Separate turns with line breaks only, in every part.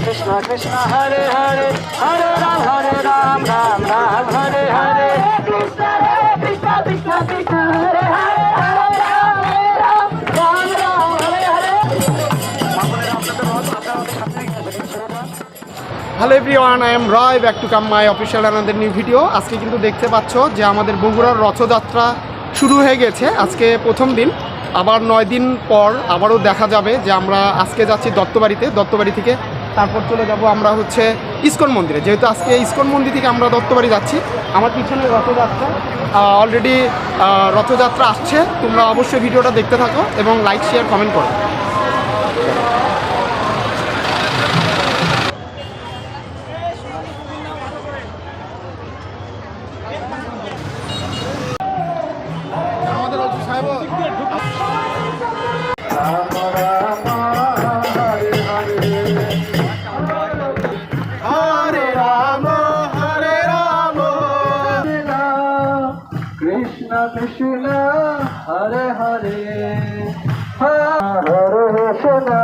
Krishna Krishna Hare Hare Hare Ram Ram Ram Hare Hare Krishna Krishna Krishna Krishna Hare Hare Hare Ram Ram Hare Hare
hello everyone, I am Roy, back to come my official আনাদের new video. আজকে কিন্তু দেখতে পাচ্ছ যে আমাদের বগুড়ার রথযাত্রা শুরু হয়ে গেছে। আজকে প্রথম দিন, আবার 9 দিন পর আবারও দেখা যাবে যে আমরা আজকে যাচ্ছি দত্তবাড়িতে। দত্তবাড়ি থেকে তারপর চলে যাব আমরা হচ্ছে ইস্কন মন্দিরে। যেহেতু আজকে ইস্কন মন্দির থেকে আমরা দত্তবাড়ি যাচ্ছি। আমার পিছনে রথযাত্রা, অলরেডি রথযাত্রা আসছে। তোমরা অবশ্যই ভিডিওটা দেখতে থাকো এবং লাইক শেয়ার কমেন্ট করো।
Krishna Hare Hare Hare Krishna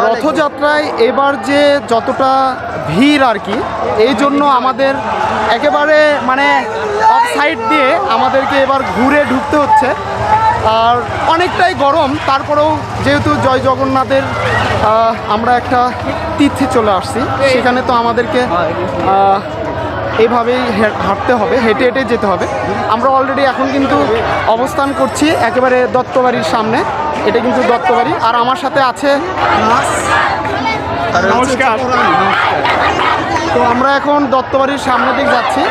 রথযাত্রায় এবার যে যতটা ভিড় আর কি, এই জন্য আমাদের একেবারে মানে অফ সাইড দিয়ে আমাদেরকে এবার ঘুরে ঢুকতে হচ্ছে। আর অনেকটাই গরম, তারপরেও যেহেতু জয় জগন্নাথের আমরা একটা তীর্থে চলে আসছি, সেখানে তো আমাদেরকে এইভাবেই হাঁটতে হবে, হেঁটে হেঁটে যেতে হবে। আমরা অলরেডি এখন কিন্তু অবস্থান করছি একেবারে দত্তবাড়ির সামনে। এটা কিন্তু দত্তবাড়ি, আর আমার সাথে আছে নমস্কার। তো আমরা এখন দত্তবাড়ির সামনে দিকে যাচ্ছি।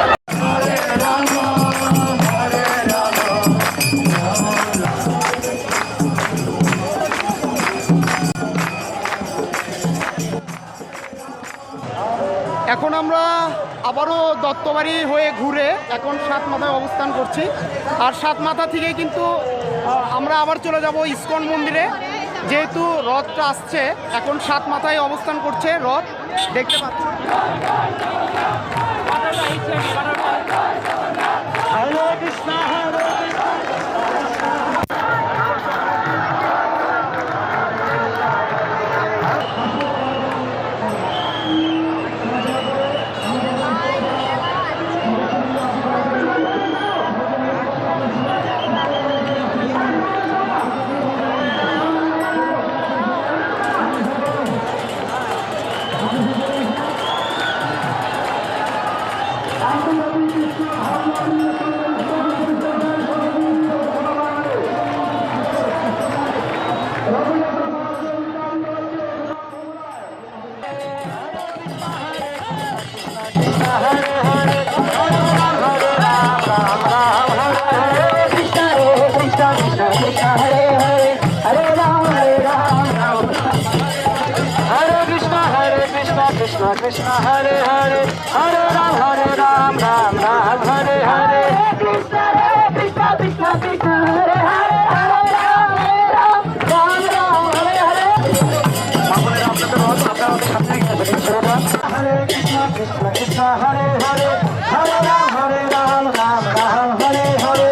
এখন আমরা আবারও দত্তবাড়ি হয়ে ঘুরে এখন সাতমাথায় অবস্থান করছি। আর সাতমাথা থেকে কিন্তু আমরা আবার চলে যাব ইস্কন মন্দিরে। যেহেতু রথটা আসছে, এখন সাতমাথায় অবস্থান করছে রথ, দেখতে পাচ্ছি।
Krishna Krishna Hare Hare Hare Ram Ram Hare Hare Krishna Krishna Krishna Krishna Hare Hare Hare Ram Hare Hare Hare Krishna Krishna Krishna Hare Hare Hare Ram Ram Hare Hare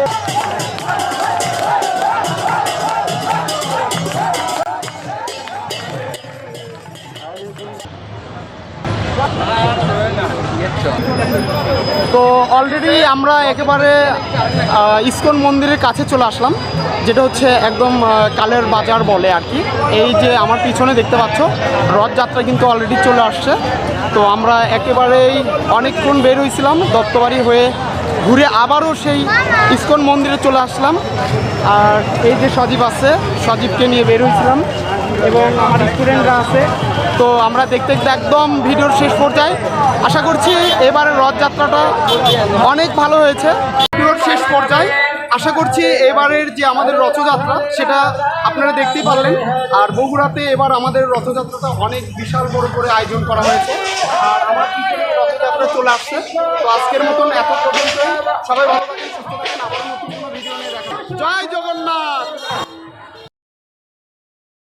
আসছো?
তো অলরেডি আমরা একেবারে ISKCON মন্দিরের কাছে চলে আসলাম, যেটা হচ্ছে একদম কালের বাজার বলে আর কি। এই যে আমার পিছনে দেখতে পাচ্ছ রথযাত্রা কিন্তু অলরেডি চলে আসছে। তো আমরা একেবারেই অনেকক্ষণ বের হয়েছিলাম দত্তবাড়ি হয়ে, ঘুরে আবারও সেই ইসকন মন্দিরে চলে আসলাম। আর এই যে সজীব আছে, সজীবকে নিয়ে বের হয়েছিলাম এবং আমার স্টুডেন্টরা আছে। তো আমরা দেখতে দেখতে একদম ভিডিওর শেষ পর্যায়ে। আশা করছি এবারের রথযাত্রাটা অনেক ভালো হয়েছে। ভিডিওর শেষ পর্যায়ে আশা করছি এবারের যে আমাদের রথযাত্রা সেটা আপনারা দেখতেই পারলেন। আর বগুড়াতে এবার আমাদের রথযাত্রাটা অনেক বিশাল বড় করে আয়োজন করা হয়েছে। আর আমার পিছনে রথযাত্রা চলে আসছে। তো আজকের মতন এত পর্যন্ত, সবাই ভালো থাকেন, সুস্থ থাকেন। আবার নতুন কোনো ভিডিও নিয়ে দেখা হবে। জয় জগন্নাথ।